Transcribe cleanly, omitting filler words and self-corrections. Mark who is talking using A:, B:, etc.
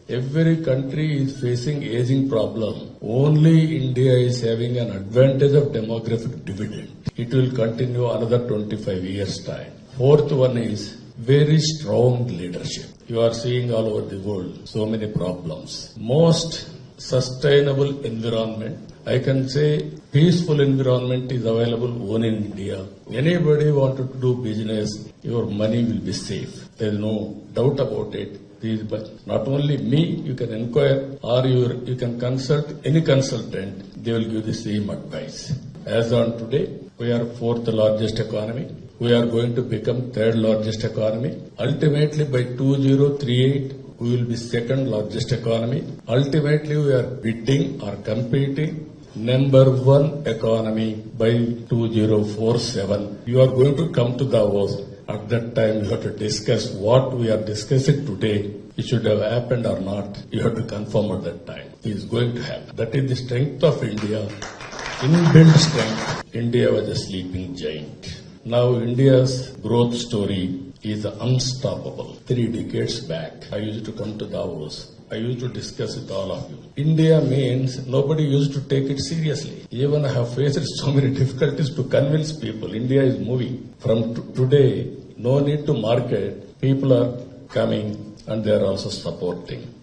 A: Every country is facing aging problem. Only India is having an advantage of demographic dividend. It will continue another 25 years' time. Fourth one is very strong leadership. You are seeing all over the world so many problems. Most sustainable environment, I can say peaceful environment is available only in India. Anybody wanted to do business, your money will be safe. There is no doubt about it. But not only me, you can inquire or you can consult any consultant, they will give the same advice. As on today, we are fourth largest economy. We are going to become third largest economy. Ultimately, by 2038, we will be second largest economy. Ultimately, we are bidding or competing number one economy by 2047. You are going to come to Davos. At that time, you have to discuss what we are discussing today. It should have happened or not. You have to confirm at that time. It is going to happen. That is the strength of India. Inbuilt strength. India was a sleeping giant. Now India's growth story is unstoppable. 3 decades back, I used to come to Davos. I used to discuss with all of you. India means nobody used to take it seriously. Even I have faced so many difficulties to convince people. India is moving. From today, no need to market. People are coming and they are also supporting.